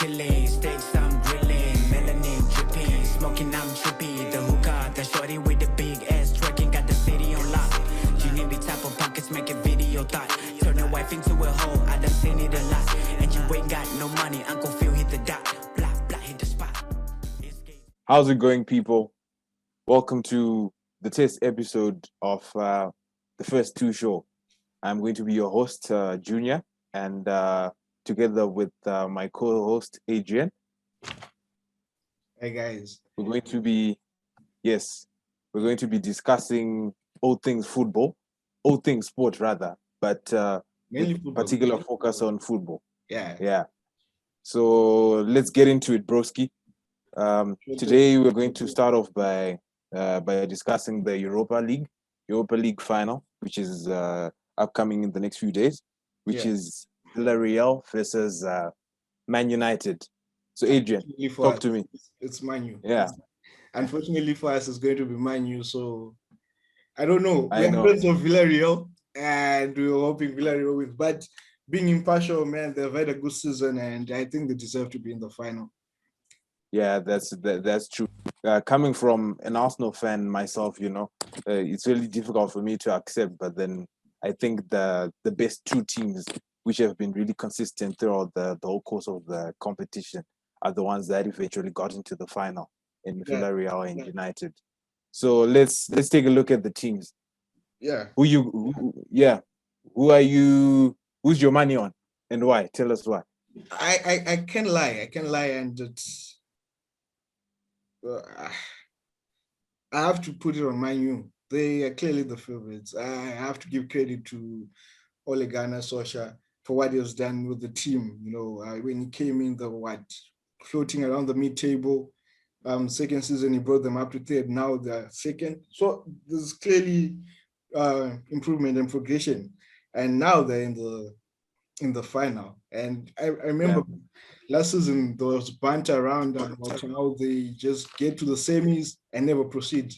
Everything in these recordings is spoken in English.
chilling, steaks I'm grilling, melanin dripping, smoking I'm trippy. The hookah, the shorty with the big ass twerking, got the city on lock. Genie be type of pockets, make a video thought. Turn a wife into a hoe, I done seen it a lot. And you ain't got no money, Uncle Phil hit the dot. Blah, blah, hit the spot. How's it going, people? Welcome to the test episode of the First Two Show. I'm going to be your host, Junior, and together with my co-host, Adrian. Hey guys. We're going to be discussing all things football, all things sport rather, but Mainly with football. particular focus on football. Yeah. Yeah. So let's get into it, broski. Today we're going to start off by discussing the Europa League final, which is upcoming in the next few days, which is Villarreal versus Man United. So Adrian, talk to me. It's Man U. Yeah. Unfortunately for us, it's going to be Man U. So I don't know. I know. We're friends of Villarreal, and we were hoping Villarreal wins. But being impartial, man, they've had a good season, and I think they deserve to be in the final. Yeah, that's true. Coming from an Arsenal fan myself, it's really difficult for me to accept. But then I think the best two teams, which have been really consistent throughout the whole course of the competition, are the ones that eventually got into the final in Villarreal and United. So let's take a look at the teams. Yeah. Who are you? Who's your money on, and why? Tell us why. I can't lie, and it's. I have to put it on Man U. They are clearly the favorites. I have to give credit to Ole Gunnar Solskjaer for what he has done with the team. When he came in, floating around the mid-table. Second season, he brought them up to third. Now they're second. So there's clearly improvement and progression. And now they're in the final. And I remember last season there was banter around about how they just get to the semis and never proceed.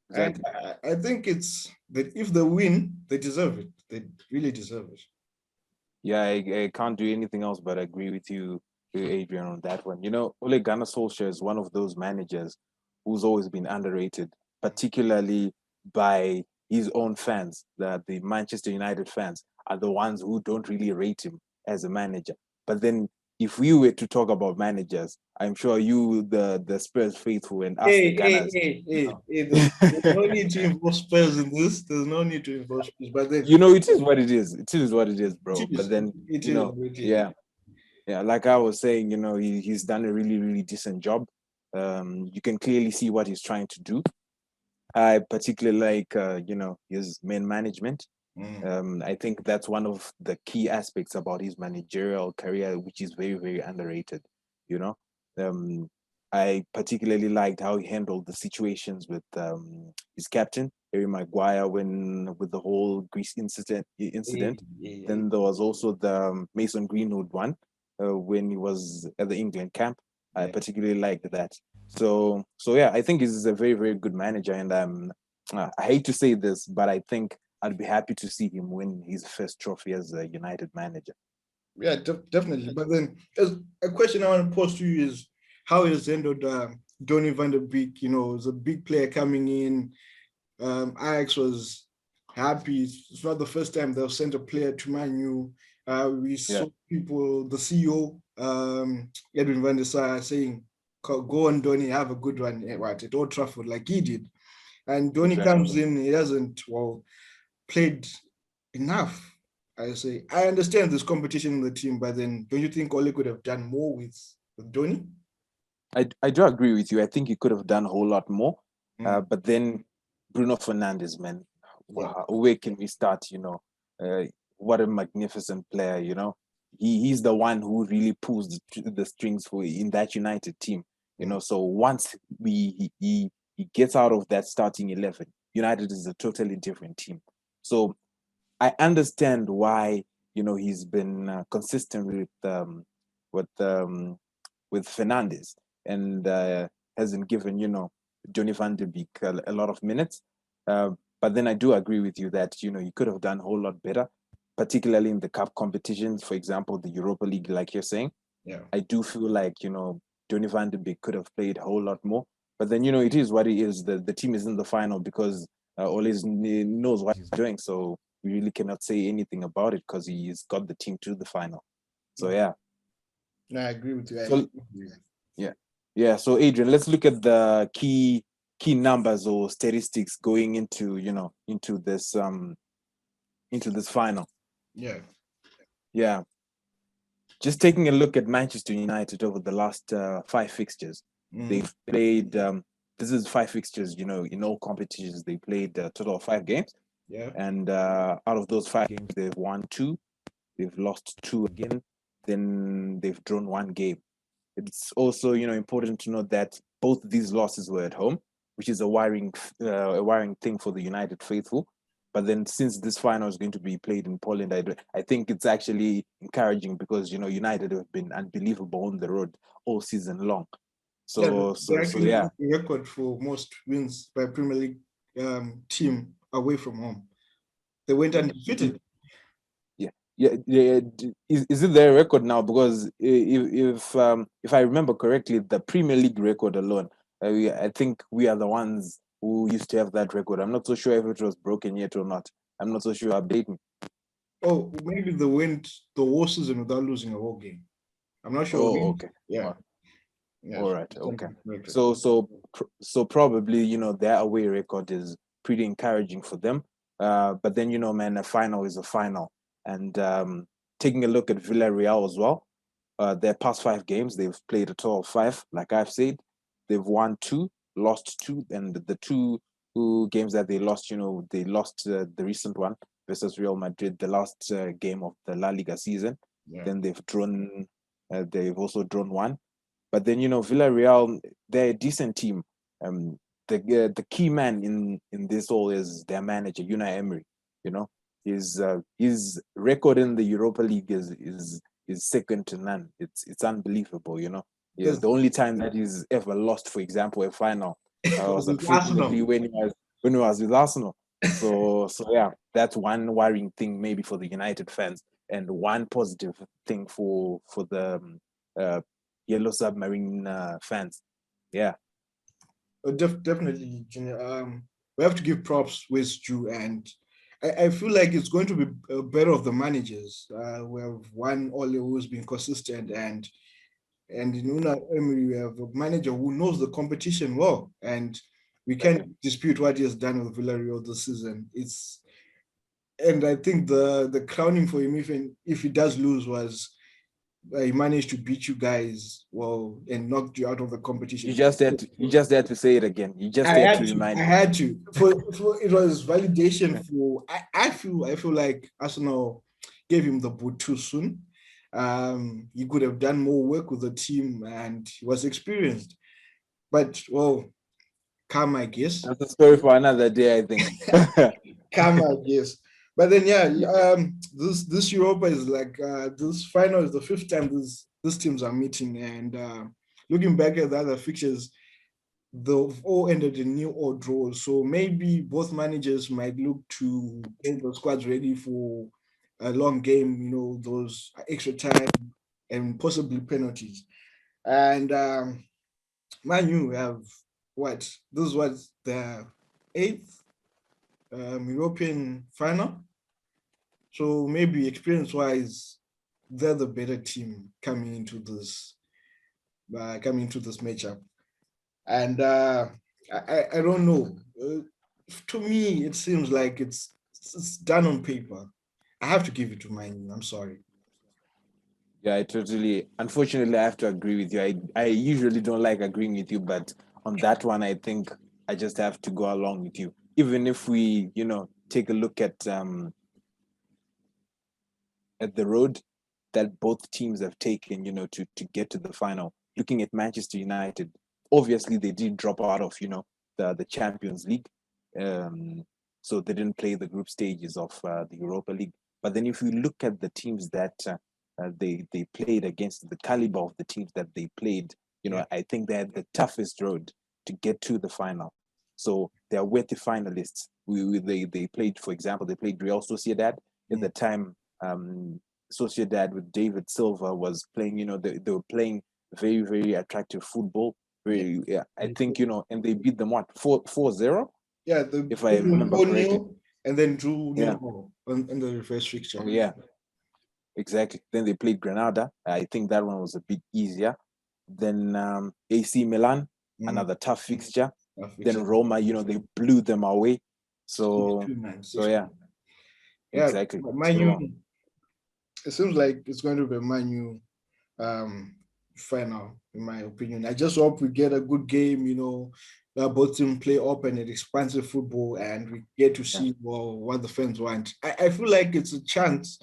Exactly. And I think it's that if they win, they deserve it. They really deserve it. Yeah, I can't do anything else but agree with you, Adrian, on that one. Ole Gunnar Solskjaer is one of those managers who's always been underrated, particularly by his own fans. The Manchester United fans are the ones who don't really rate him as a manager. But then if we were to talk about managers, I'm sure you, the Spurs faithful, and us, the Gunners. There's no need to involve Spurs in this. There's no need to involve Spurs. But then, it is what it is. It is what it is, bro. But then, yeah, like I was saying, he's done a really, really decent job. You can clearly see what he's trying to do. I particularly like, his man management. I think that's one of the key aspects about his managerial career, which is very, very underrated. I particularly liked how he handled the situations with his captain, Harry Maguire, with the whole Greece incident. Then there was also the Mason Greenwood one when he was at the England camp. I particularly liked that. So yeah, I think he's a very, very good manager, and I hate to say this, but I think I'd be happy to see him win his first trophy as a United manager. Yeah, definitely. But then, a question I want to pose to you is, how is handled Donny van der Beek? Is a big player coming in. Ajax was happy. It's not the first time they've sent a player to Man U. We saw people, the CEO, Edwin van der Sar, saying, "Go on, Donny, have a good one at Old Trafford," like he did. And Donny comes in, he hasn't played enough. I understand there's competition in the team, but then don't you think Ole could have done more with Donny? I do agree with you. I think he could have done a whole lot more. But then Bruno Fernandes, man, where can we start? What a magnificent player. He's the one who really pulls the strings in that United team. So once he gets out of that starting 11, United is a totally different team. So I understand why he's been consistent with Fernandes and hasn't given Johnny van der Beek a lot of minutes. But then I do agree with you that you could have done a whole lot better, particularly in the cup competitions. For example, the Europa League, like you're saying. Yeah. I do feel like, Donny van de Beek could have played a whole lot more. But then, it is what it is. The team is in the final because Ole's knows what he's doing. So we really cannot say anything about it because he's got the team to the final. So, yeah. No, I agree with you. So, yeah. Yeah. So, Adrian, let's look at the key numbers or statistics going into, into this final. Yeah. Yeah. Just taking a look at Manchester United over the last 5 fixtures, they've played. This is 5 fixtures, in all competitions. They played a total of 5 games. Yeah. And out of those 5 games, they've won 2, they've lost 2 again, then they've drawn 1 game. It's also, important to note that both these losses were at home, which is a worrying thing for the United faithful. But then, since this final is going to be played in Poland, I think it's actually encouraging because United have been unbelievable on the road all season long. So they actually yeah, the record for most wins by Premier League team away from home. They went undefeated. Yeah. Is it their record now? Because if I remember correctly, the Premier League record alone, I think we are the ones who used to have that record. I'm not so sure if it was broken yet or not. I'm not so sure. Update me. Oh, maybe they went the whole season without losing a whole game. I'm not sure. Oh, okay. Yeah. All right. Okay. So probably their away record is pretty encouraging for them. But then man, a final is a final, and taking a look at Villarreal as well. Their past 5 games, they've played a total of 5. Like I've said, they've won 2, lost 2, and the 2 games that they lost, they lost the recent one versus Real Madrid, the last game of the La Liga season. Yeah. Then they've also drawn 1. But then Villarreal, they're a decent team. The key man in this all is their manager, Unai Emery. His record in the Europa League is second to none. It's unbelievable. Yeah, the only time that he's ever lost, for example, a final, was unfortunately when he was with Arsenal. So yeah, that's one worrying thing maybe for the United fans, and one positive thing for the Yellow Submarine fans. Yeah. Definitely, Junior. We have to give props with Drew, and I feel like it's going to be better of the managers. We have one Ole who's been consistent, and in Unai Emery, we have a manager who knows the competition well, and we can't dispute what he has done with Villarreal this season. And I think the crowning for him, even if he does lose, was he managed to beat you guys well and knocked you out of the competition. You just had to say it again. You just had to remind me. I had to. For it was validation for. I feel like Arsenal gave him the boot too soon. He could have done more work with the team, and he was experienced. But well, karma, I guess. That's a story for another day, I think. Karma, I guess. But then this Europa is like this final is the 5th time these teams are meeting, and looking back at the other fixtures, they've all ended in nil or draws. So maybe both managers might look to get the squads ready for a long game, those extra time and possibly penalties. And Man U have what? This was the 8th European final. So maybe experience-wise, they're the better team coming into this matchup. And I don't know. To me, it seems like it's done on paper. I have to give it to Man U. I'm sorry. Yeah, unfortunately, I have to agree with you. I usually don't like agreeing with you, but on that one, I think I just have to go along with you. Even if we, take a look at the road that both teams have taken, to get to the final. Looking at Manchester United, obviously they did drop out of, the Champions League. So they didn't play the group stages of the Europa League. But then if you look at the teams that they played against, the caliber of the teams that they played, I think they had the toughest road to get to the final. So they are worthy finalists. They played, for example, they played Real Sociedad at the time. Sociedad with David Silva was playing, they were playing very, very attractive football. Very, yeah, I think, and they beat them what, 4-0, Yeah, the if I remember correctly. and then drew Yeah. in the reverse fixture. Oh, yeah, exactly. Then they played Granada. I think that one was a bit easier. Then AC Milan, another tough fixture. Then Roma, they blew them away. So, yeah, Yeah, exactly. Man U, it seems like it's going to be a Man U final, in my opinion. I just hope we get a good game, both teams play open and expansive football, and we get to see what the fans want. I feel like it's a chance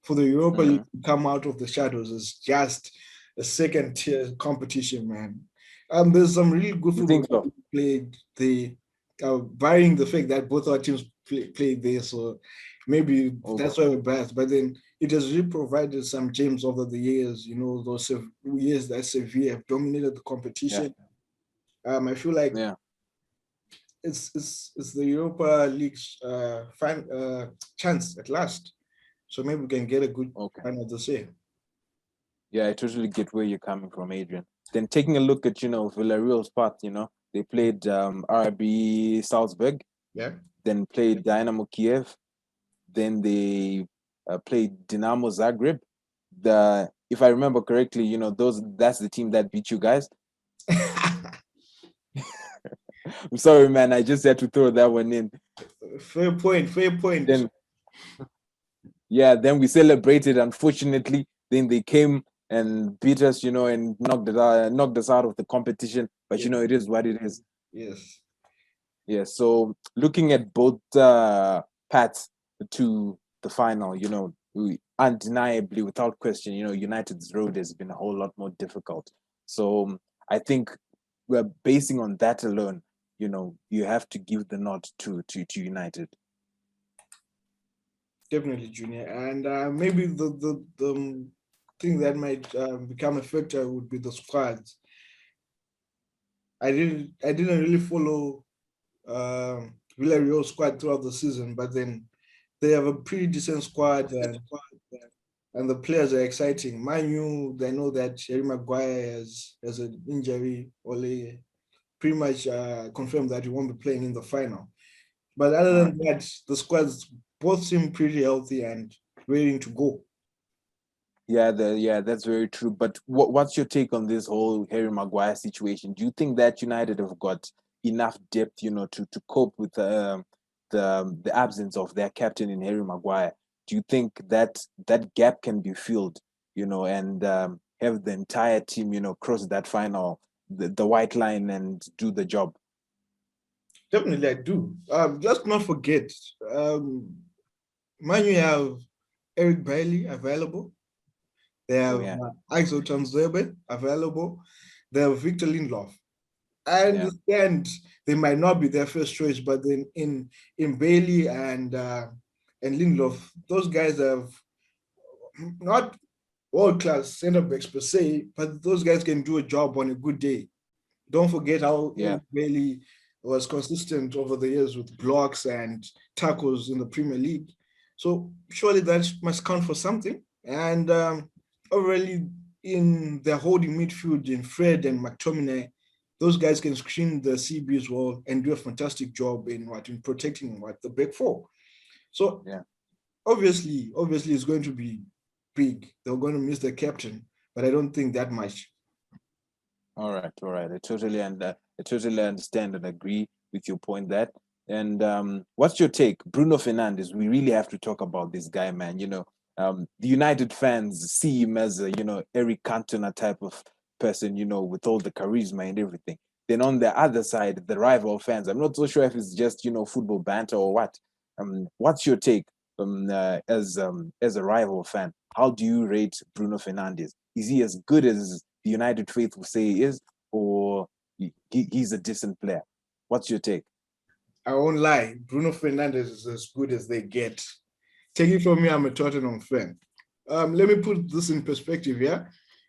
for the Europa League to come out of the shadows. It's just a second tier competition, man. There's some really good football played. Barring the fact that both our teams played there, so maybe that's why we're best. But then it has really provided some gems over the years. Those years that Sevilla have dominated the competition. I feel like it's the Europa League's chance at last. So maybe we can get a good final this year. Yeah, I totally get where you're coming from, Adrian. Then taking a look at, Villarreal's path, they played RB Salzburg. Yeah. Then played Dynamo Kiev. Then they played Dinamo Zagreb. If I remember correctly, that's the team that beat you guys. I'm sorry, man. I just had to throw that one in. Fair point. Then we celebrated. Unfortunately, then they came and beat us, and knocked us out of the competition. But it is what it is. Yes. Yeah. So looking at both paths to the final, undeniably, without question, United's road has been a whole lot more difficult. So I think we're basing on that alone. You have to give the nod to United. Definitely, Junior. And maybe the thing that might become a factor would be the squads. I didn't really follow Villarreal squad throughout the season, but then they have a pretty decent squad, and the players are exciting. Man U, they know that Harry Maguire has an injury. Ole pretty much confirmed that he won't be playing in the final. But other than that, the squads both seem pretty healthy and ready to go. Yeah, that's very true. But what's your take on this whole Harry Maguire situation? Do you think that United have got enough depth, to cope with the absence of their captain in Harry Maguire? Do you think that gap can be filled, and have the entire team, cross that final, the white line, and do the job? Definitely, I do. Let's not forget, Man U have Eric Bailey available. They have Axel Tanzebe available. They have Victor Lindelof. I understand they might not be their first choice, but then in Bailey and Lindelof, those guys have not world-class center backs per se, but those guys can do a job on a good day. Don't forget how Bailey was consistent over the years with blocks and tackles in the Premier League. So surely that must count for something. And overall, in their holding midfield in Fred and McTominay, those guys can screen the CB as well and do a fantastic job in protecting the back four. So obviously it's going to be big. They're going to miss the captain, but I don't think that much. All right. I totally understand and agree with your point that. And what's your take, Bruno Fernandes? We really have to talk about this guy, man. The United fans see him as a Eric Cantona type of person, with all the charisma and everything. Then on the other side, the rival fans, I'm not so sure if it's just football banter or what. What's your take as a rival fan? How do you rate Bruno Fernandes? Is he as good as the United faithful say he is, or he's a decent player? What's your take? I won't lie. Bruno Fernandes is as good as they get. Take it from me, I'm a Tottenham fan. Let me put this in perspective, yeah?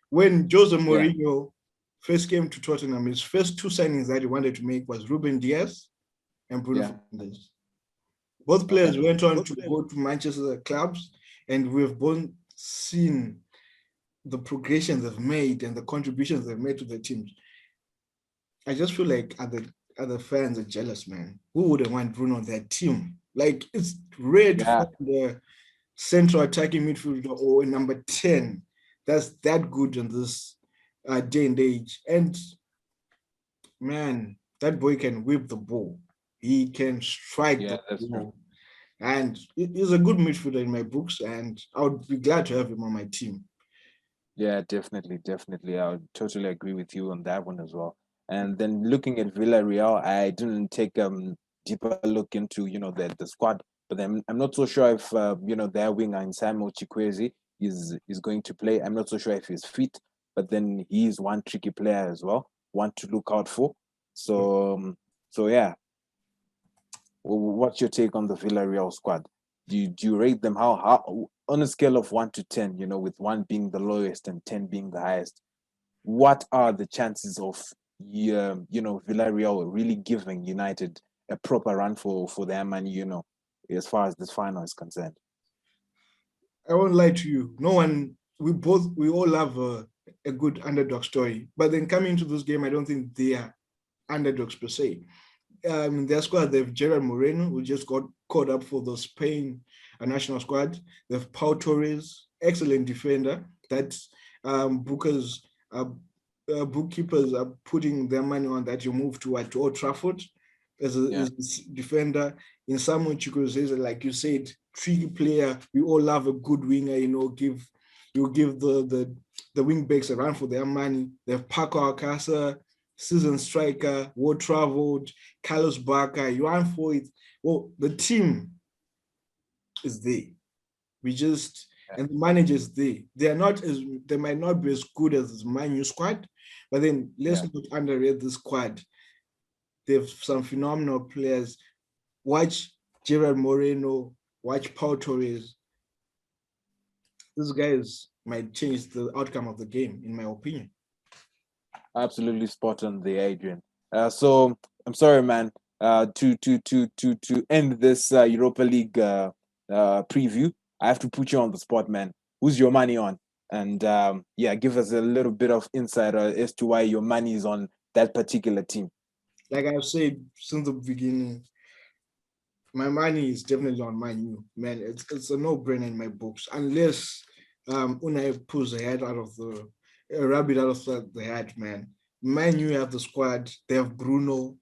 When Jose Mourinho first came to Tottenham, his first two signings that he wanted to make was Ruben Dias and Bruno Fernandes. Both players went on to go to Manchester clubs, and we've both seen the progression they've made and the contributions they've made to the teams, I just feel like other fans are jealous, man. Who wouldn't want Bruno on their team? Like, it's rare to Yeah, find the central attacking midfielder or a number 10 that's that good in this day and age. And man, that boy can whip the ball. He can strike yeah, the that's true. ball. And he's a good midfielder in my books, and I would be glad to have him on my team. Yeah, definitely, definitely. I would totally agree with you on that one as well. And then looking at Villarreal, I didn't take deeper look into the squad, but I'm not so sure if their winger in Samuel Chikwueze is going to play. I'm not so sure if he's fit, but then he's one tricky player as well, one to look out for. So so yeah, what's your take on the Villarreal squad? Do you rate them how on a scale of 1 to 10? With 1 being the lowest and 10 being the highest. What are the chances of Villarreal really giving United a proper run for their money? As far as this final is concerned. I won't lie to you. No one, we all love a good underdog story. But then coming into this game, I don't think they are underdogs per se. In their squad, they've Gerard Moreno, who just got caught up for the Spain national squad. They've Pau Torres, excellent defender. That Booker's bookkeepers are putting their money on that you move to Old Trafford as Yeah, a defender. In Samuel Chukwueze, like you said, tricky player. We all love a good winger, give the wing backs a run for their money. They have Paco Alcácer, season striker, world traveled, Carlos Barca, Johan Foyth. Well, the team is there. We just and the managers they might not be as good as this Man U squad, but then let's yeah. not underrate the squad. They have some phenomenal players. Watch Gerard Moreno, watch Pau Torres. These guys might change the outcome of the game, in my opinion. Absolutely spot on the Adrian. So I'm sorry, man. To end this Europa League preview, I have to put you on the spot, man. Who's your money on? And yeah, give us a little bit of insight as to why your money is on that particular team. Like I've said since the beginning, my money is definitely on Man U, man. It's a no-brainer in my books, unless Unai pulls the head out of the rabbit out of the hat, man. Man U have the squad. They have Bruno.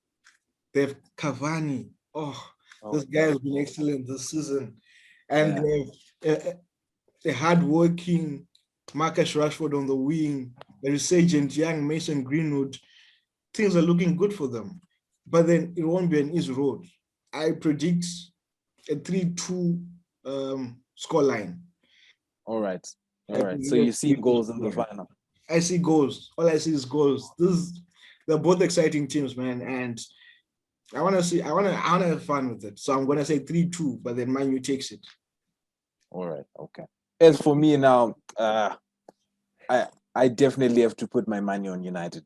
They have Cavani. Oh, Oh this guy yeah, has been excellent this season, and yeah. they have a hardworking Marcus Rashford on the wing, a resurgent young Mason Greenwood. Things are looking good for them, but then it won't be an easy road. I predict a 3-2 scoreline. All right, I all right. So predict you're a seeing 3-2 goals in the scoreline. final. I see goals. All I see is goals. They're both exciting teams, man, and I wanna have fun with it. So I'm gonna say 3-2, but then Man U takes it. All right, okay. As for me now, I I definitely have to put my money on United.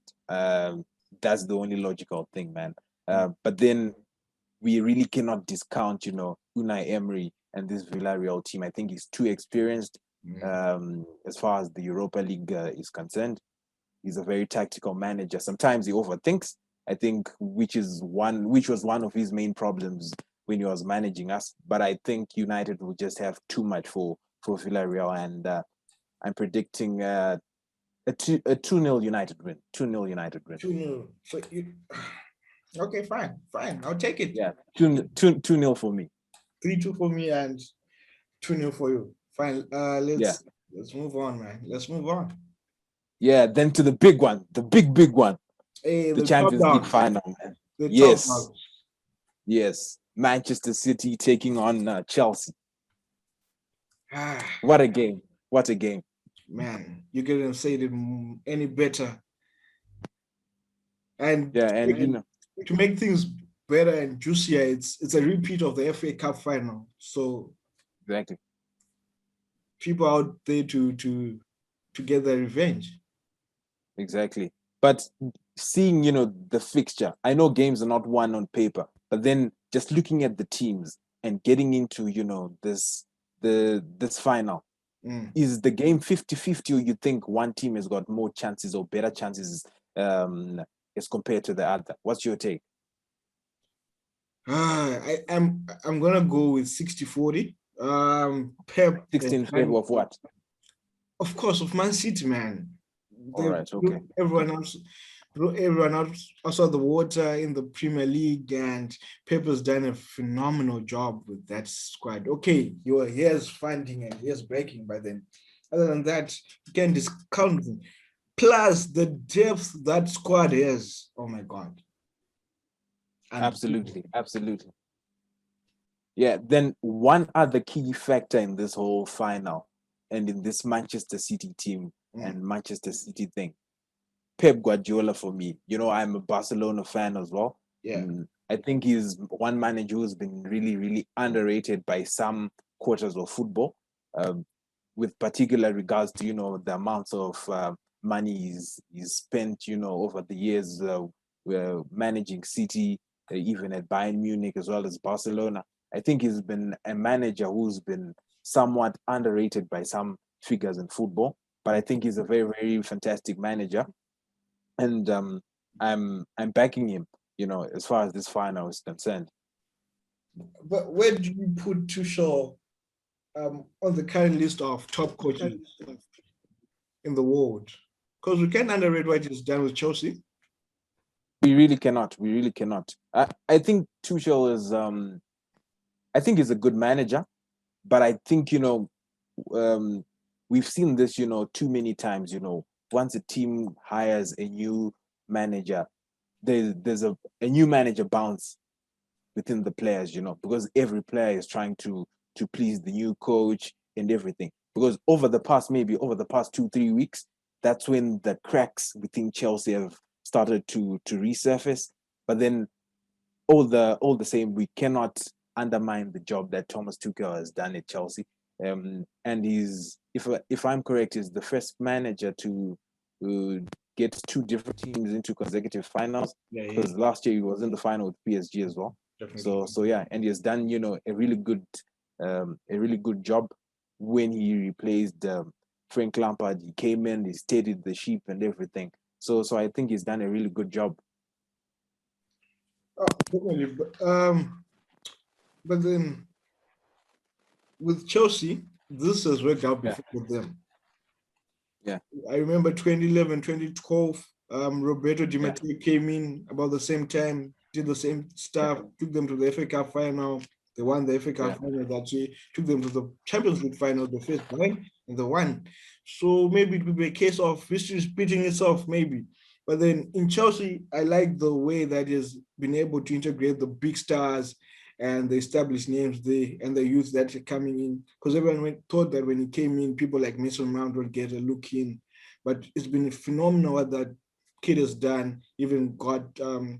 That's the only logical thing, man. But then we really cannot discount, Unai Emery and this Villarreal team. I think he's too experienced Mm. as far as the Europa League is concerned. He's a very tactical manager. Sometimes he overthinks. I think which was one of his main problems when he was managing us. But I think United will just have too much for Villarreal, and I'm predicting a 2-0 United win. 2-0 United win. 2-0. Okay, fine. I'll take it. Yeah, 2-0 for me. 3-2 for me and 2-0 for you. Fine. Yeah. Let's move on, man. Let's move on. Yeah, then to the big one, the big one, Hey, the the top Champions League dogs. final, man. The top Yes, dogs. yes. Manchester City taking on Chelsea. Ah, What a game. What a game. man, you couldn't say it any better. And Yeah, and to make things better and juicier, it's a repeat of the FA Cup final. So exactly. people out there to get their revenge. Exactly. But seeing, the fixture, I know games are not won on paper, but then just looking at the teams and getting into, this final, Is the game 50-50, or you think one team has got more chances or better chances as compared to the other? What's your take? I'm gonna go with 60-40. Pep, 16 in favor of what? of course, of Man City, man. All right, okay. Everyone else, everyone else outside the water in the Premier League, and Pep has done a phenomenal job with that squad. Okay, here's funding and here's breaking, but then other than that, you can't discount them. Plus the depth that squad has. Oh my God. Absolutely. Yeah, then one other key factor in this whole final and in this Manchester City team and Manchester City thing, Pep Guardiola for me. I'm a Barcelona fan as well. Yeah. I think he's one manager who's been really, really underrated by some quarters of football, with particular regards to, the amounts of money he's spent, over the years managing City, even at Bayern Munich as well as Barcelona. I think he's been a manager who's been somewhat underrated by some figures in football, but I think he's a very, very fantastic manager, and I'm backing him. As far as this final is concerned. But where do you put Tuchel on the current list of top coaches in the world? Because we can't underrate what he's done with Chelsea. We really cannot. I think Tuchel is. I think he's a good manager, but I think we've seen this too many times. Once a team hires a new manager, there's a new manager bounce within the players. Because every player is trying to please the new coach and everything. Because over the past 2-3 weeks, that's when the cracks within Chelsea have started to resurface. But then all the same, we cannot undermine the job that Thomas Tuchel has done at Chelsea. And he's, if I'm correct, is the first manager to get two different teams into consecutive finals. Because last year he was in the final with PSG as well. Definitely. So yeah, and he has done a really good job when he replaced Frank Lampard. He came in, he steadied the ship and everything. So I think he's done a really good job. Oh, definitely. But then with Chelsea, this has worked out before with them. Yeah. I remember 2011, 2012, Roberto Di Matteo came in about the same time, did the same stuff, took them to the FA Cup final. They won the FA Cup final that year, took them to the Champions League final, the first time, and they won. So maybe it would be a case of history repeating itself, maybe. But then in Chelsea, I like the way that he's been able to integrate the big stars and the established names there and the youth that are coming in. Because everyone thought that when he came in, people like Mason Mount would get a look in. But it's been phenomenal what that kid has done, even got a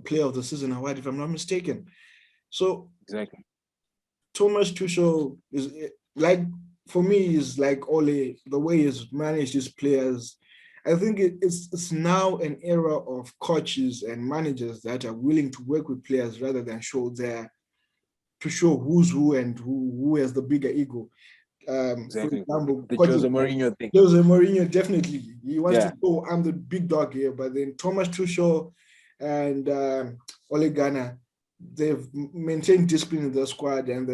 player of the season award, if I'm not mistaken. So exactly, Thomas Tuchel is like, for me, is like Ole, the way he's managed his players. I think it's now an era of coaches and managers that are willing to work with players rather than show who's who and who has the bigger ego. Exactly. For example, The Jose Mourinho thing. Jose Mourinho, definitely. He wants to go, I'm the big dog here. But then Thomas Tuchel and Ole Gunnar, they've maintained discipline in the squad, and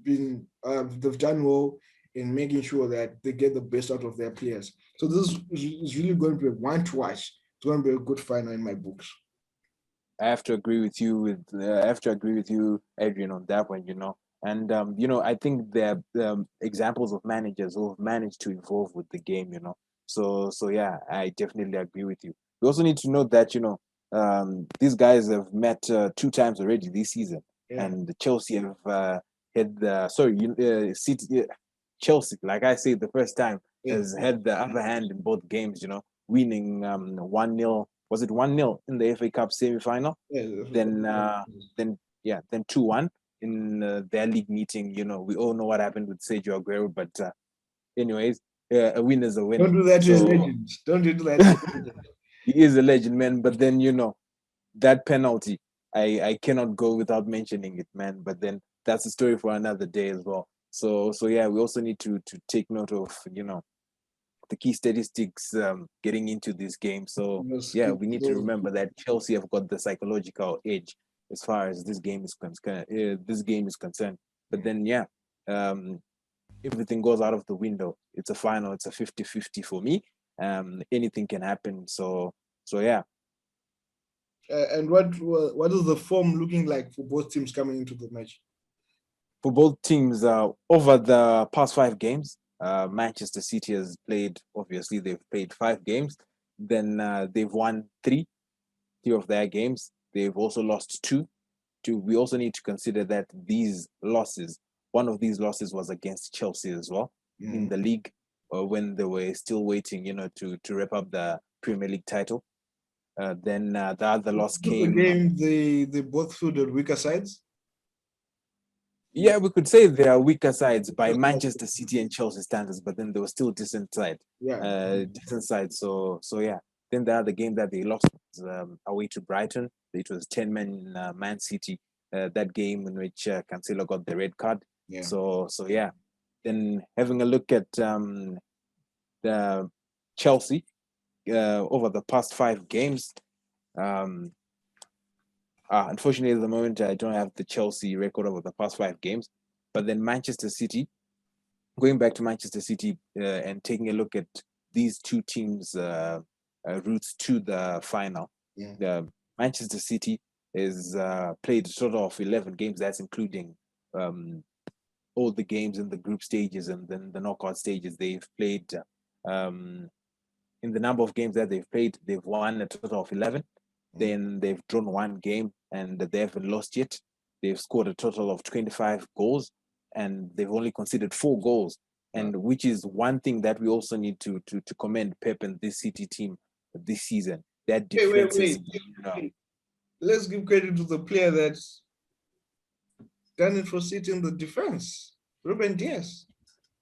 they've done well in making sure that they get the best out of their players. So this is really going to be one to watch. It's going to be a good final in my books. I have to agree with you Adrian, on that one. And I think there are examples of managers who have managed to evolve with the game. So yeah, I definitely agree with you. We also need to note that these guys have met 2 times already this season, and the Chelsea have had City. Chelsea, like I said the first time, has had the upper hand in both games. Winning 1-0. Was it 1-0 in the FA Cup semi-final? Then 2-1 in their league meeting. We all know what happened with Sergio Aguero, but anyways, a win is a win. Don't do that to a legend. Don't do that. He is a legend, man. But then that penalty, I cannot go without mentioning it, man. But then that's a story for another day as well. So yeah, we also need to take note of, the key statistics getting into this game. So Yes, yeah, give we need to those. remember that Chelsea have got the psychological edge as far as this game is concerned. But then yeah, um, everything goes out of the window. It's a final. It's a 50-50 for me. Anything can happen. So yeah. And what is the form looking like for both teams coming into the match? For both teams, over the past 5 games, Manchester City has played. Obviously, they've played 5 games. Then they've won three of their games. They've also lost two. We also need to consider that these losses, one of these losses was against Chelsea as well in the league, when they were still waiting, to wrap up the Premier League title. Then the other loss With the came. game, they both fielded weaker sides. Yeah, we could say there are weaker sides by Manchester City and Chelsea standards, but then there were still decent Yeah. decent sides. So yeah. Then the other game that they lost was away to Brighton. It was 10-man Man City. That game in which Cancelo got the red card. Yeah. So yeah. Then having a look at the Chelsea over the past 5 games. Unfortunately, at the moment, I don't have the Chelsea record over the past 5 games. But then Manchester City, going back to Manchester City and taking a look at these two teams' routes to the final. Yeah. Manchester City is played a total of 11 games. That's including all the games in the group stages and then the knockout stages. They've played, in the number of games that they've played, they've won a total of 11. Then they've drawn 1 game and they haven't lost yet. They've scored a total of 25 goals and they've only conceded 4 goals. And which is one thing that we also need to commend Pep and this City team this season. That defense is, Wait. Let's give credit to the player that's done it for City in the defense, Ruben Diaz.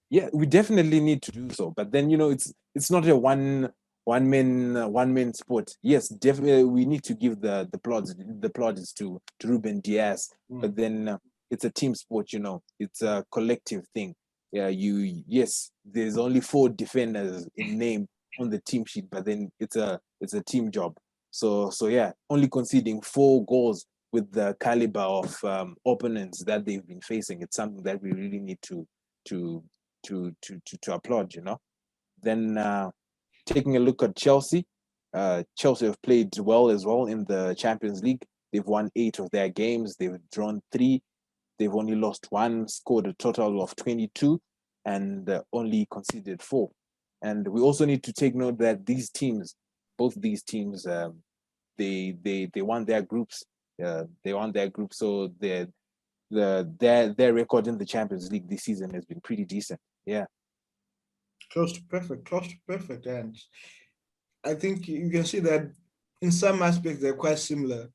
Yeah, we definitely need to do so. But then it's not a one man sport. Yes, definitely we need to give the plaudits to Ruben Diaz. But then it's a team sport. It's a collective thing. Yeah, yes, there's only 4 defenders in name on the team sheet, but then it's a team job. So yeah, only conceding 4 goals with the caliber of opponents that they've been facing. It's something that we really need to applaud. Then taking a look at Chelsea, Chelsea have played well as well in the Champions League. They've won 8 of their games. They've drawn 3. They've only lost 1, scored a total of 22, and only conceded 4. And we also need to take note that both these teams, they won their groups. They won their group, so their record in the Champions League this season has been pretty decent. Yeah. Close to perfect. And I think you can see that in some aspects they're quite similar.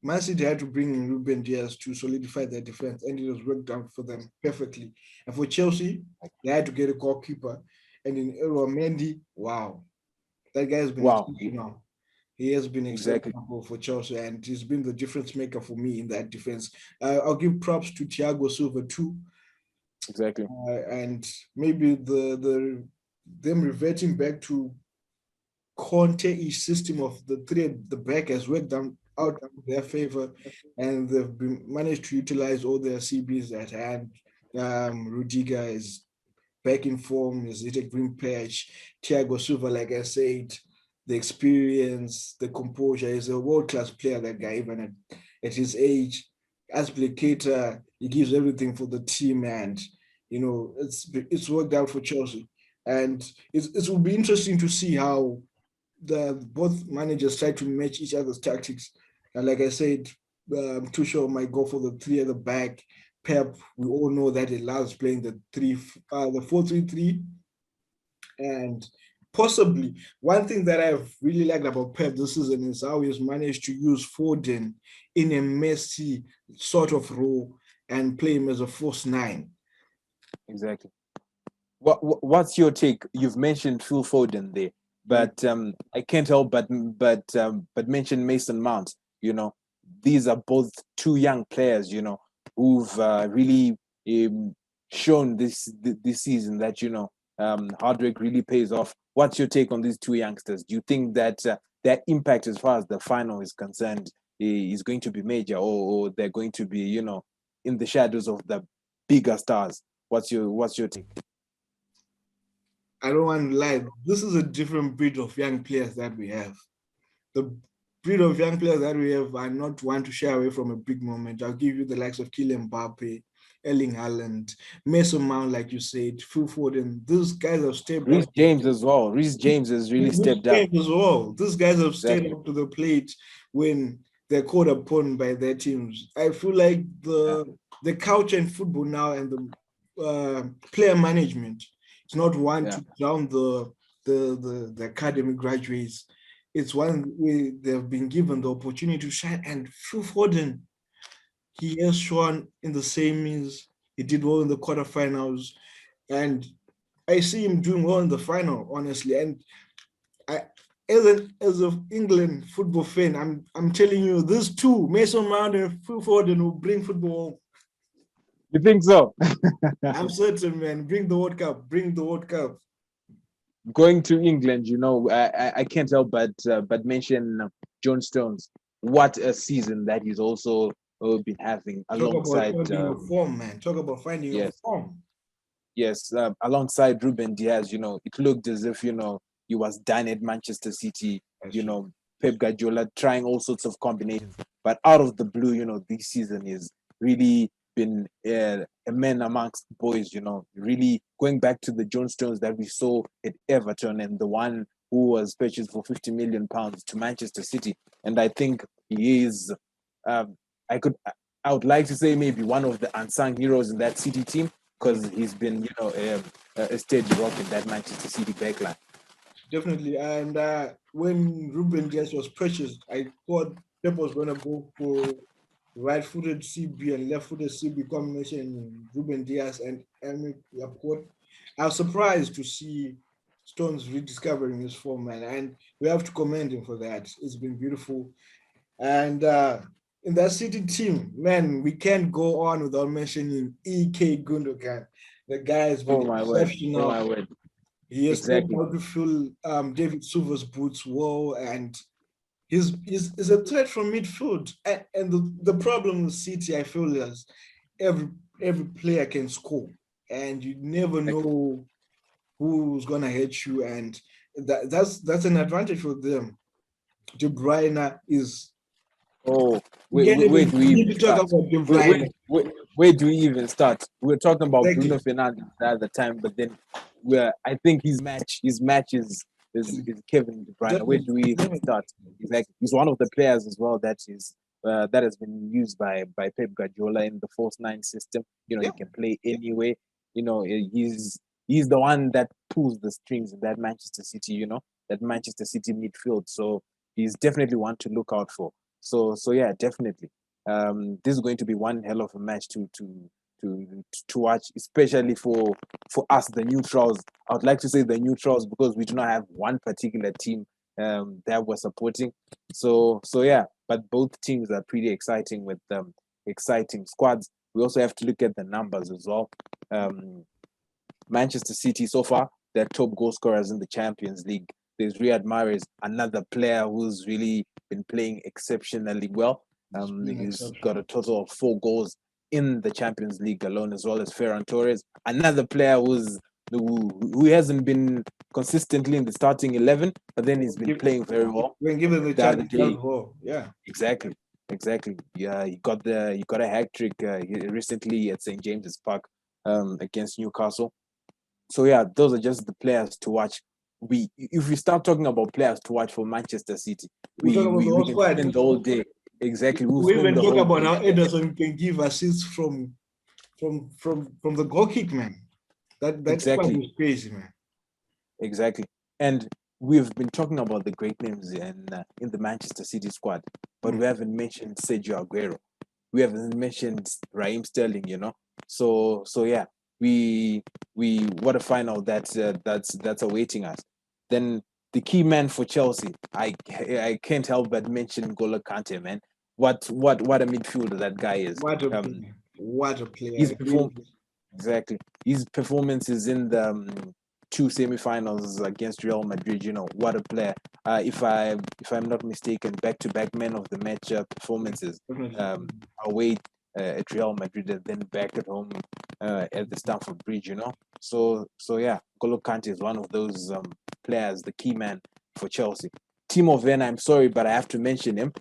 Man City had to bring in Ruben Diaz to solidify their defense, and it was worked out for them perfectly. And for Chelsea, they had to get a goalkeeper. And in Errol Mendy, wow, that guy has been exceptional. He has been exceptional for Chelsea, and he's been the difference maker for me in that defense. I'll give props to Thiago Silva too. Exactly. And maybe them reverting back to Conte-ish system of the 3 at the back has worked out in their favor, and they've managed to utilize all their CBs at hand. Rudiger is back in form, is hit a green patch. Thiago Silva, like I said, the experience, the composure, is a world-class player, that guy, even at his age. As Keita, he gives everything for the team, and it's worked out for Chelsea. And it will be interesting to see how both managers try to match each other's tactics. And like I said, Tuchel might go for the 3 at the back. Pep, we all know that he loves playing the 4-3-3. And possibly one thing that I've really liked about Pep this season is how he's managed to use Foden in a messy sort of role and play him as a false 9. Exactly. What's your take? You've mentioned Phil Foden there, but I can't help but mention Mason Mount. These are both 2 young players, who've really shown this season that hard work really pays off. What's your take on these two youngsters? Do you think that their impact as far as the final is concerned is going to be major, or they're going to be in the shadows of the bigger stars? What's your take? I don't want to lie. This is a different breed of young players that we have. The breed of young players that we have are not one to shy away from a big moment. I'll give you the likes of Kylian Mbappe, Erling Haaland, Mason Mount, like you said, Phil Foden. These guys have stepped Reece up. James as well. Reece James has really stepped up as well. These guys have exactly. stepped up to the plate when they're called upon by their teams. I feel like the culture in football now and the player management, it's not one to drown the academy graduates. It's one where they've been given the opportunity to shine. And Phil Foden, he has shown in the semis. He did well in the quarterfinals, and I see him doing well in the final, honestly. And I, as an England football fan, I'm telling you, these two, Mason Mount and Phil Foden, will bring football. You think so? I'm certain, man. Bring the World Cup. Bring the World Cup. Going to England, I can't help but mention John Stones. What a season that he's also been having alongside. Talk about finding your form, man. Talk about finding your form. Yes, alongside Ruben Diaz, it looked as if he was done at Manchester City. Pep Guardiola trying all sorts of combinations, but out of the blue, this season is really been a man amongst boys. Really going back to the John Stones that we saw at Everton and the one who was purchased for £50 million to Manchester City, and I think he is. I would like to say maybe one of the unsung heroes in that City team, because he's been, a steady rock in that Manchester City backline. Definitely. And when Ruben Dias was purchased, I thought Pep was going to go for right-footed CB and left-footed CB combination in Ruben Dias and Emil Laporte. I was surprised to see Stones rediscovering his form, man. And we have to commend him for that. It's been beautiful. And in that City team, man, we can't go on without mentioning E.K. Gundogan. The guy has been exceptional. Oh my word. He has stepped out to fill David Silva's boots well, and he's a threat from midfield. And the problem with City, I feel, is every player can score, and you never know who's gonna hit you, and that's an advantage for them. De Bruyne is. Oh, where do we even start? Where do we even start? We were talking about Bruno Fernandes at the time, but then I think his match is Kevin De Bruyne. Where do we even start? Exactly. He's one of the players as well that has been used by Pep Guardiola in the false nine system. He can play anyway. He's the one that pulls the strings in that Manchester City, that Manchester City midfield. So he's definitely one to look out for. So yeah, definitely. This is going to be one hell of a match to watch, especially for us, the neutrals. I would like to say the neutrals because we do not have one particular team that we're supporting. So yeah, but both teams are pretty exciting with exciting squads. We also have to look at the numbers as well. Manchester City so far, they're top goal scorers in the Champions League. There's Riyad Mahrez, another player who's really been playing exceptionally well. He's got a total of 4 goals in the Champions League alone, as well as Ferran Torres, another player who hasn't been consistently in the starting 11, but then he's been playing very well. When given the chance, yeah, exactly. Yeah, he got a hat trick recently at St. James's Park against Newcastle. So yeah, those are just the players to watch. If we start talking about players to watch for Manchester City, we can spend the whole day. Exactly. We even talk about how Ederson can give assists from the goal kick, man. That's exactly crazy, man. Exactly. And we've been talking about the great names in the Manchester City squad, but we haven't mentioned Sergio Aguero. We haven't mentioned Raheem Sterling. So yeah, we what a final that's awaiting us. Then the key man for Chelsea, I can't help but mention N'Golo Kante, man. What a midfielder that guy is. What a player. He's performed exactly. His performances in the two semifinals against Real Madrid, what a player. If I'm not mistaken, back-to-back man of the match performances Definitely. away at Real Madrid and then back at home at the Stamford Bridge. So yeah, Golo Kante is one of those players, the key man for Chelsea. Timo Werner, I'm sorry, but I have to mention him.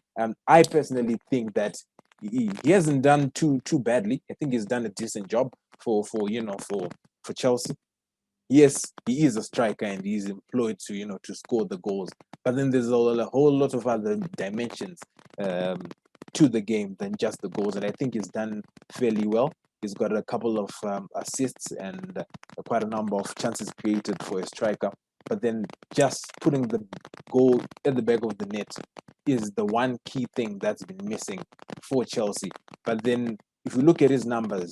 I personally think that he hasn't done too badly. I think he's done a decent job for Chelsea. Yes, he is a striker and he's employed to score the goals. But then there's a whole lot of other dimensions um, to the game than just the goals, and I think he's done fairly well. He's got a couple of assists and quite a number of chances created for a striker. But then just putting the goal at the back of the net is the one key thing that's been missing for Chelsea. But then if we look at his numbers,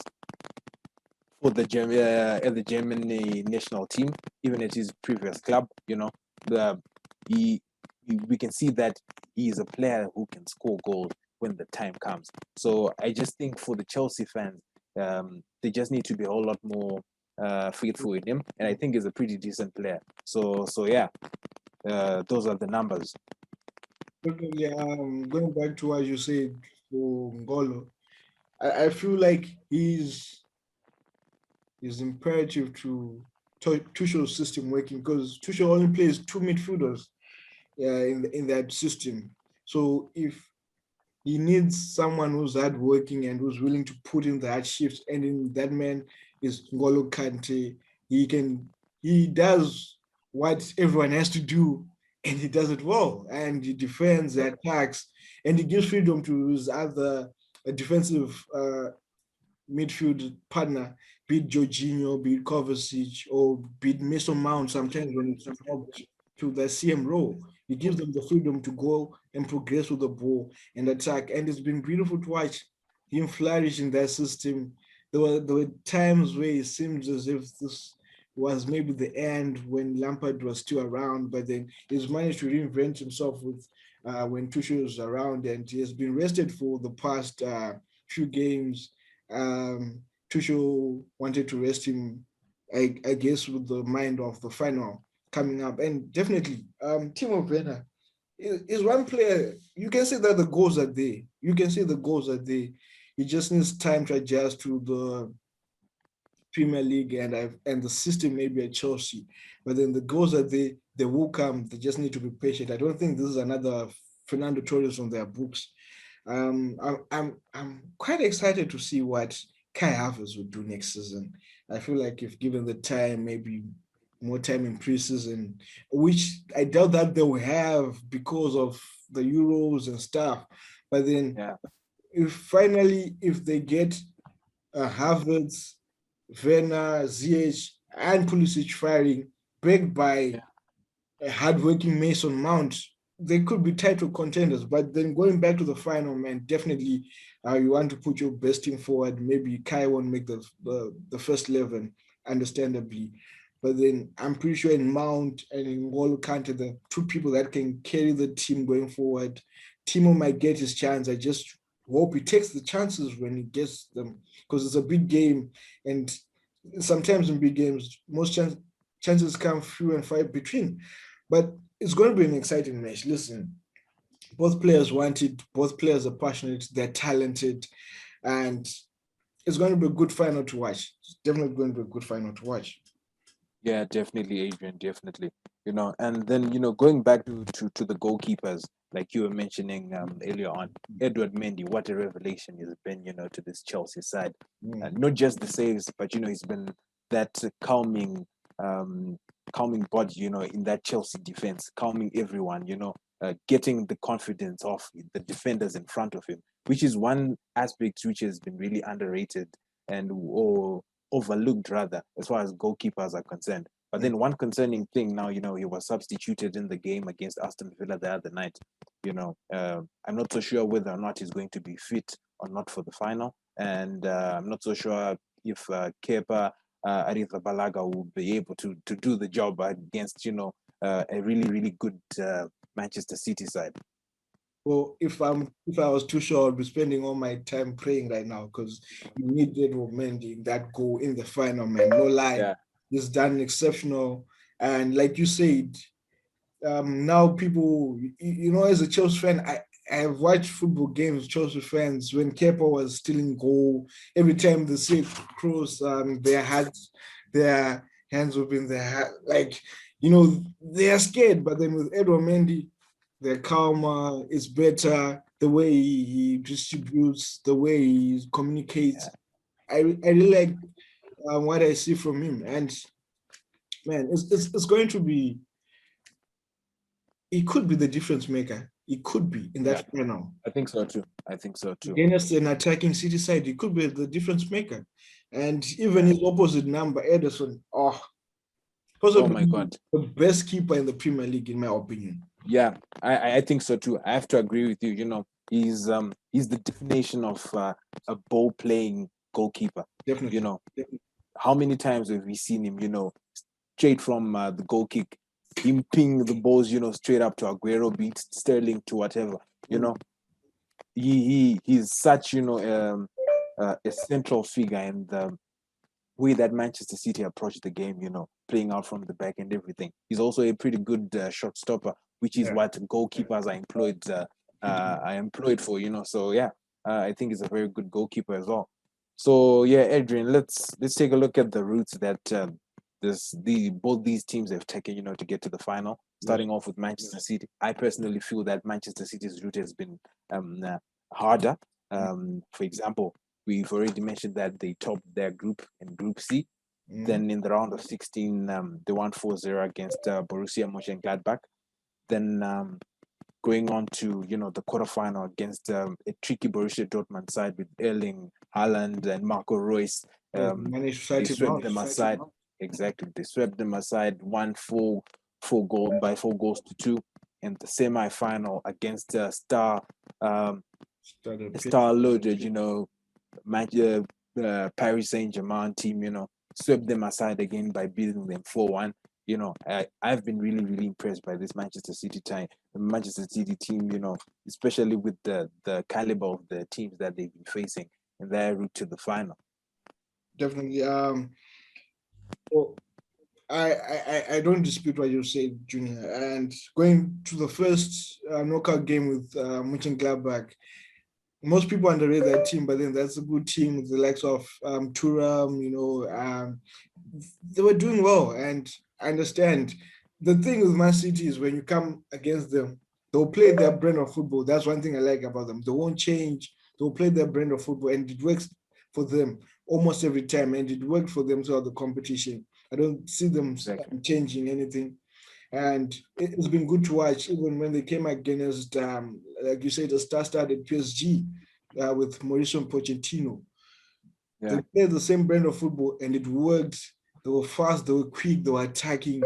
for the Germany national team, even at his previous club. The he, we can see that he is a player who can score goals when the time comes. So I just think for the Chelsea fans, they just need to be a whole lot more faithful in him, and I think he's a pretty decent player. So yeah, those are the numbers. Definitely. Going back to what you said for Ngolo, I feel like he's imperative to Tuchel's system working because Tuchel only plays two midfielders in that system. So if he needs someone who's hardworking and who's willing to put in the hard shifts, and in that man is Ngolo Kante. He does what everyone has to do, and he does it well. And he defends, he attacks, and he gives freedom to his other defensive midfield partner, be it Jorginho, be it Kovacic, or be it Mason Mount sometimes when it's involved to the CM role. He gives them the freedom to go and progress with the ball and attack. And it's been beautiful to watch him flourish in that system. There were times where it seems as if this was maybe the end when Lampard was still around, but then he's managed to reinvent himself with when Tuchel was around, and he has been rested for the past few games. Tuchel wanted to rest him, I guess, with the mind of the final coming up. And definitely, Timo Werner is one player. You can see that the goals are there. You can see the goals are there. He just needs time to adjust to the Premier League and the system maybe at Chelsea. But then the goals are there. They will come. They just need to be patient. I don't think this is another Fernando Torres on their books. I'm quite excited to see what Kai Havertz will do next season. I feel like if given the time, maybe more time in preseason, which I doubt that they will have because of the Euros and stuff. But then Yeah, if they get Havertz, Werner, Ziyech, and Pulisic firing, backed by yeah, a hardworking Mason Mount, they could be title contenders. But then going back to the final, man, definitely you want to put your best team forward. Maybe Kai won't make the first 11, understandably. But then I'm pretty sure in Mount and in N'Golo Kante, the two people that can carry the team going forward. Timo might get his chance. I just hope he takes the chances when he gets them because it's a big game. And sometimes in big games, chances come few and far between. But it's going to be an exciting match. Listen, both players want it. Both players are passionate. They're talented, and it's going to be a good final to watch. It's definitely going to be a good final to watch. yeah, definitely, Adrian, definitely. And then going back to the goalkeepers, like you were mentioning earlier on, Edward Mendy, what a revelation he's been, to this Chelsea side. Not just the saves, but he's been that um, calming body, in that Chelsea defense, calming everyone, getting the confidence of the defenders in front of him, which is one aspect which has been really underrated and or overlooked rather, as far as goalkeepers are concerned. But then one concerning thing now, he was substituted in the game against Aston Villa the other night. I'm not so sure whether or not he's going to be fit or not for the final, and I'm not so sure if Kepa Arrizabalaga will be able to do the job against a really really good Manchester City side. Well, if I was too sure, I'd be spending all my time praying right now because you need Edward Mendy that goal in the final, man. No lie, Yeah, he's done exceptional. And like you said, now people, as a Chelsea fan, I have watched football games with Chelsea fans when Kepa was still in goal. Every time they see cross, their hands will be in their hat. Like, they are scared. But then with Edouard Mendy, they're calmer, it's better. The way he distributes, the way he communicates. I really like what I see from him. And man, it's going to be, he could be the difference maker. He could be in yeah. that final. I think so too. I think so too. Against an attacking City side, he could be the difference maker. And even Yeah. his opposite number, Ederson, Oh possibly my God. the best keeper in the Premier League, in my opinion. Yeah, I think so too. I have to agree with you. He's the definition of a ball playing goalkeeper. Definitely. Definitely. How many times have we seen him? Straight from the goal kick, him ping the balls. Straight up to Aguero, beat Sterling to whatever. He's such a central figure in the way that Manchester City approach the game, playing out from the back and everything. He's also a pretty good shot stopper, which is what goalkeepers are employed for, So yeah, I think he's a very good goalkeeper as well. So yeah, Adrian, let's take a look at the routes that both these teams have taken, to get to the final. Starting off with Manchester City, I personally feel that Manchester City's route has been harder. For example, we've already mentioned that they topped their group in Group C. Then in the round of 16, they won 4-0 against Borussia Mönchengladbach. Then going on to the quarterfinal against a tricky Borussia Dortmund side with Erling Haaland and Marco Reus. They swept them aside. Exactly, they swept them aside. Won 4 goals to 2 in the semi-final against star-loaded, Paris Saint-Germain team. Swept them aside again by beating them 4-1. I've been really, really impressed by this Manchester City team, especially with the caliber of the teams that they've been facing in their route to the final. Definitely. Well, I don't dispute what you said, Junior. And going to the first knockout game with Mönchengladbach, most people underrate that team, but then that's a good team with the likes of Thuram, they were doing well. And I understand. The thing with Man City is when you come against them, they'll play their brand of football. That's one thing I like about them. They won't change. They'll play their brand of football, and it works for them almost every time. And it worked for them throughout the competition. I don't see them changing anything. And it's been good to watch, even when they came against, like you said, the star-studded PSG with Mauricio Pochettino. Yeah. They played the same brand of football, and it worked. They were fast, they were quick, they were attacking.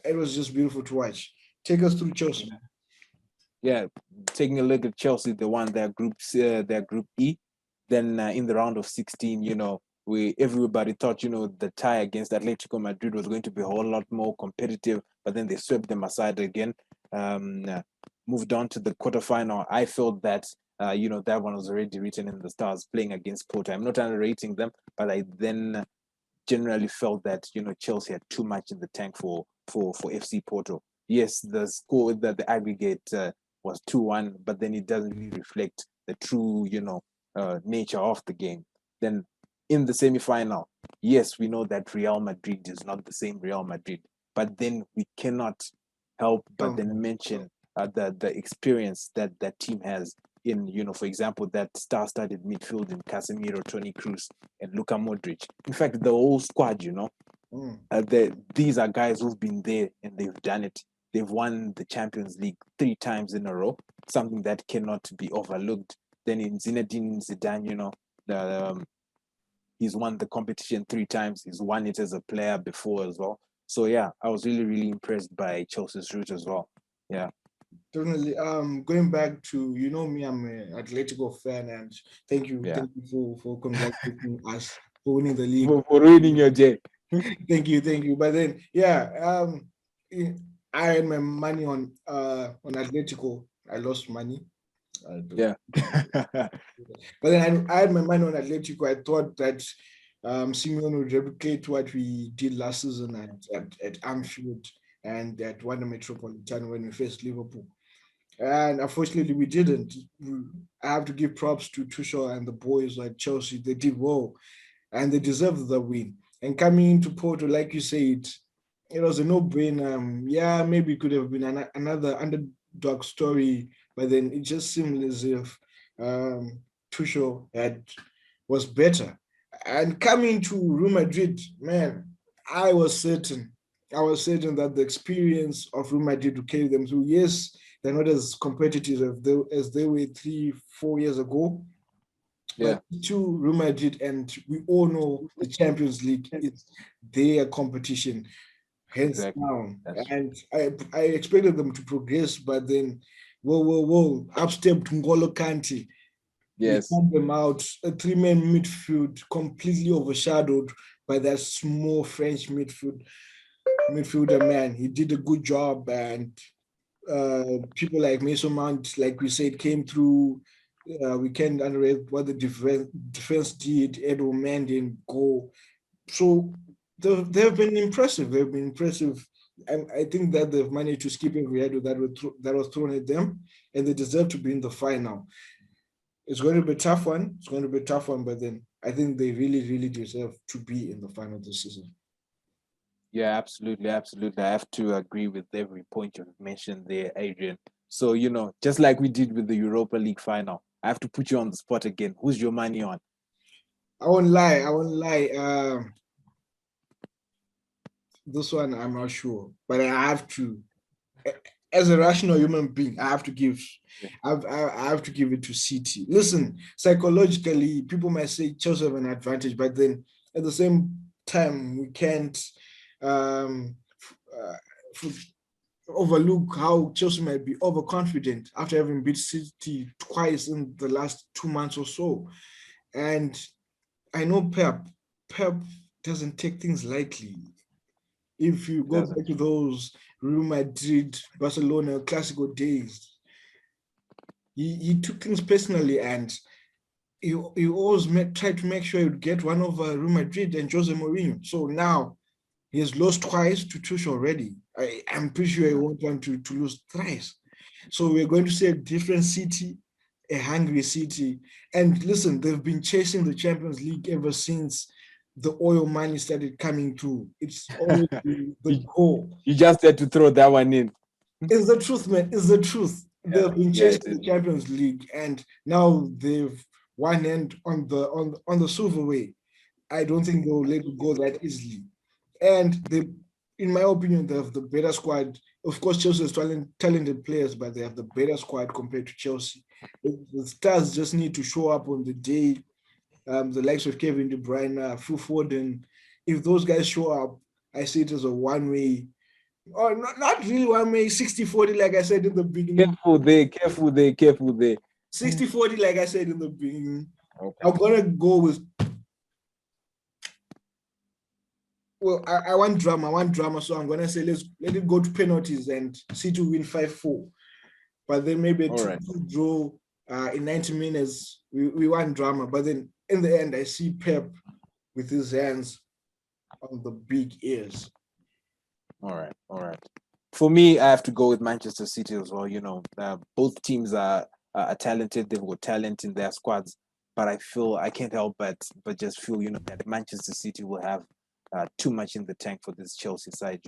It was just beautiful to watch. Take us through Chelsea. Yeah, taking a look at Chelsea, they won their Group E. Then in the round of 16, everybody thought, the tie against Atletico Madrid was going to be a whole lot more competitive, but then they swept them aside again. Moved on to the quarterfinal. I felt that, that one was already written in the stars, playing against Porto. I'm not underrating them, but I then generally felt that, Chelsea had too much in the tank for FC Porto. Yes, the score, the aggregate was 2-1, but then it doesn't really reflect the true, nature of the game. Then in the semi-final, yes, we know that Real Madrid is not the same Real Madrid, but then we cannot help but then mention the experience that that team has in, for example, that star-studded midfield in Casemiro, Toni Kroos, and Luka Modric. In fact, the whole squad, these are guys who've been there and they've done it. They've won the Champions League 3 times in a row, something that cannot be overlooked. Then in Zinedine Zidane, he's won the competition 3 times. He's won it as a player before as well. So yeah, I was really, really impressed by Chelsea's route as well. Yeah. Definitely. Going back to, me, I'm an Atletico fan, and thank you for congratulating us for winning the league. For ruining your day. Thank you. But then, I had my money on Atletico, I lost money. Yeah. But then I had my mind on Atletico. I thought that Simeone would replicate what we did last season at Anfield and at Wanda Metropolitano when we faced Liverpool. And unfortunately, we didn't. I have to give props to Tuchel and the boys at Chelsea. They did well and they deserved the win. And coming into Porto, like you said, it was a no-brainer. Yeah, maybe it could have been another underdog story, but then it just seemed as if Tuchel was better. And coming to Real Madrid, man, I was certain. I was certain that the experience of Real Madrid would carry them through. Yes, they're not as competitive as they were 3-4 years ago, Yeah. but to Real Madrid, and we all know the Champions League is their competition, hands Exactly. down. That's And I expected them to progress, but then, whoa, up stepped N'Golo Kante. He yes. found them out. A three-man midfield completely overshadowed by that small French midfielder man. He did a good job, and people like Mason Mount, like we said, came through. We can't underrate what the defense did. Edo Mendy and goal. So they've been impressive. They've been impressive. And I think that they've managed to skip every head that was thrown at them, and they deserve to be in the final. It's going to be a tough one. It's going to be a tough one, but then I think they really, really deserve to be in the final this season. Yeah, absolutely, absolutely. I have to agree with every point you've mentioned there, Adrian. So, just like we did with the Europa League final, I have to put you on the spot again. Who's your money on? I won't lie. This one I'm not sure, but I have to. As a rational human being, I have to give. I have to give it to City. Listen, psychologically, people might say Chelsea have an advantage, but then at the same time, we can't um, uh, overlook how Chelsea might be overconfident after having beat City twice in the last 2 months or so. And I know Pep doesn't take things lightly. If you It go doesn't. back to those Real Madrid, Barcelona, Classico days, he took things personally, and he always tried to make sure he would get one over Real Madrid and Jose Mourinho. So now he has lost twice to Tuchel already. I'm pretty sure he won't want to lose thrice. So we're going to see a different City, a hungry City. And listen, they've been chasing the Champions League ever since the oil money started coming through. It's always the you, goal. you just had to throw that one in. It's the truth, man. It's the truth. Yeah, They've been yeah, chasing it the is. Champions League, and now they've one hand on the silverware. I don't think they'll let it go that easily. And they, in my opinion, they have the better squad. Of course, Chelsea has talented players, but they have the better squad compared to Chelsea. The stars just need to show up on the day. The likes of Kevin De Bruyne, Phil Foden. If those guys show up, I see it as a one-way, or not really one-way, 60-40, like I said in the beginning. Careful there, careful there. 60-40, like I said in the beginning. Okay. I'm gonna go with, well, I want drama, so I'm gonna say let it go to penalties and see to win 5-4. But then maybe a All right. 2-2 draw in 90 minutes. We want drama, but then in the end, I see Pep with his hands on the big ears. All right. All right. For me, I have to go with Manchester City as well. Both teams are talented. They've got talent in their squads, but I can't help but just feel that Manchester City will have too much in the tank for this Chelsea side.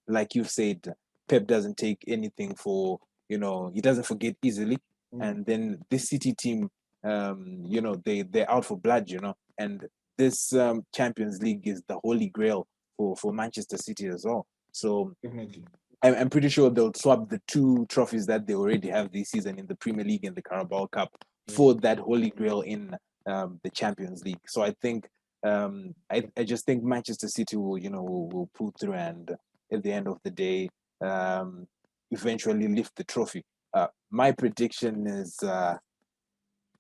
Like you've said, Pep doesn't take anything for he doesn't forget easily, and then this City team, they're out for blood. And this Champions League is the holy grail for Manchester City as well. So Definitely. I'm pretty sure they'll swap the two trophies that they already have this season in the Premier League and the Carabao Cup for that holy grail in the Champions League. So I think I just think Manchester City will pull through, and at the end of the day, eventually lift the trophy. My prediction is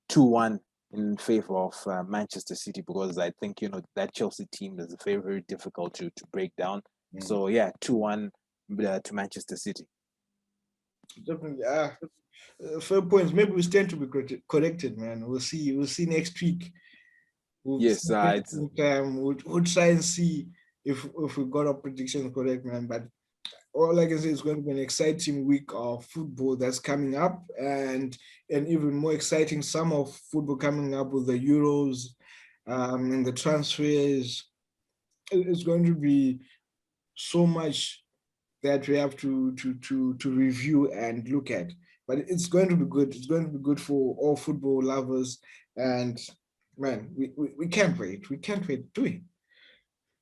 2-1 in favor of Manchester City, because I think that Chelsea team is very, very difficult to break down. So yeah, 2-1 to Manchester City. Definitely. Fair points. Maybe we stand to be corrected, man. We'll see. We'll see next week. We'll Yes, see next week, we'll try and see if we got our predictions correct, man. But all I can say is going to be an exciting week of football that's coming up, and even more exciting summer of football coming up with the Euros, and the transfers. It's going to be so much that we have to review and look at. But it's going to be good. It's going to be good for all football lovers. And man, we can't wait. We can't wait, do we?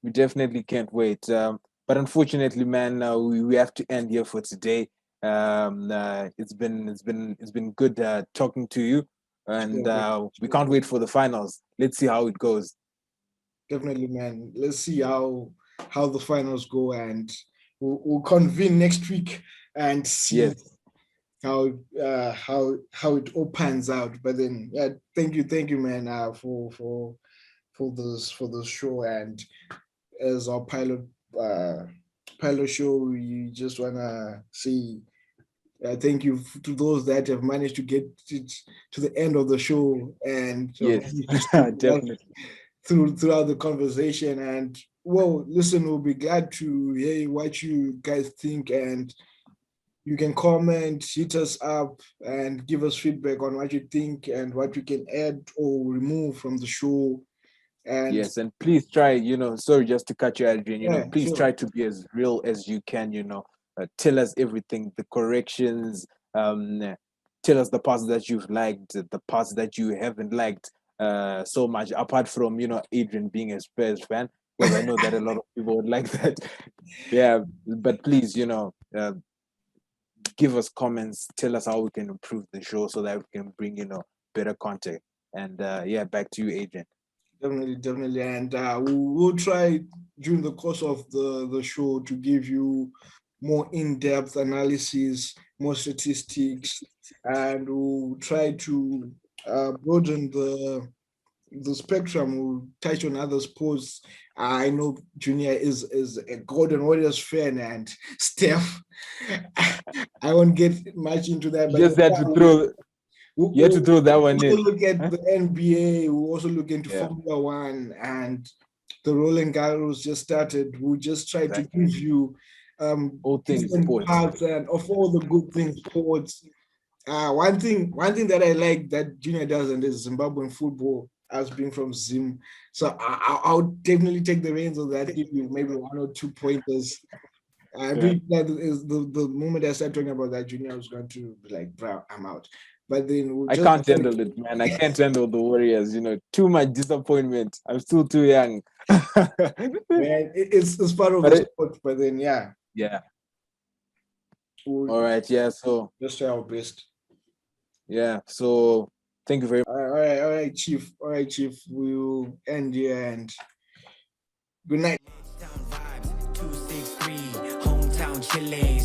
We definitely can't wait. But unfortunately, man, we have to end here for today. It's been good talking to you, and we can't wait for the finals. Let's see how it goes. Definitely, man. Let's see how the finals go, and we'll convene next week and see Yes, how it all pans out. But then, yeah, thank you, man, for this show. And as our pilot show, we just wanna say thank you to those that have managed to get it to the end of the show and yes, managed to stick with us definitely. throughout the conversation. And well, listen, we'll be glad to hear what you guys think, and you can comment, hit us up, and give us feedback on what you think and what we can add or remove from the show. And Yes, and please try, sorry, just to cut you, Adrian, yeah, please sure. try to be as real as you can, tell us everything, the corrections, tell us the parts that you've liked, the parts that you haven't liked so much, apart from, Adrian being a Spurs fan, because I know that a lot of people would like that. Yeah, but please, give us comments, tell us how we can improve the show so that we can bring, better content. And yeah, back to you, Adrian. Definitely. And we'll try during the course of the show to give you more in-depth analysis, more statistics, and we'll try to broaden the spectrum. We'll touch on other sports. I know Junior is a Golden Warriors fan, and Steph. I won't get much into that, You but just had to throw You had to we'll throw that one also in. look at the NBA. We'll also look into Yeah, Formula One, and the Roland Garros just started. We'll just try to exactly. give you All things different sports. parts and of all the good things sports. One thing that I like that Junior doesn't is Zimbabwean football, as being from Zim. So I'll definitely take the reins of that, give you maybe one or two pointers. I Yeah. really that is the moment I started talking about that, Junior was going to be like, bro, I'm out. But then we'll I just can't handle it, man. I can't handle the Warriors. Too much disappointment. I'm still too young. man, it's part of But the sport. But then yeah. we'll All right. Yeah. So just try our best. yeah. So thank you very much. All right, Chief. All right, Chief. We'll end here and good night. H-Town vibes, 263, hometown chillin'.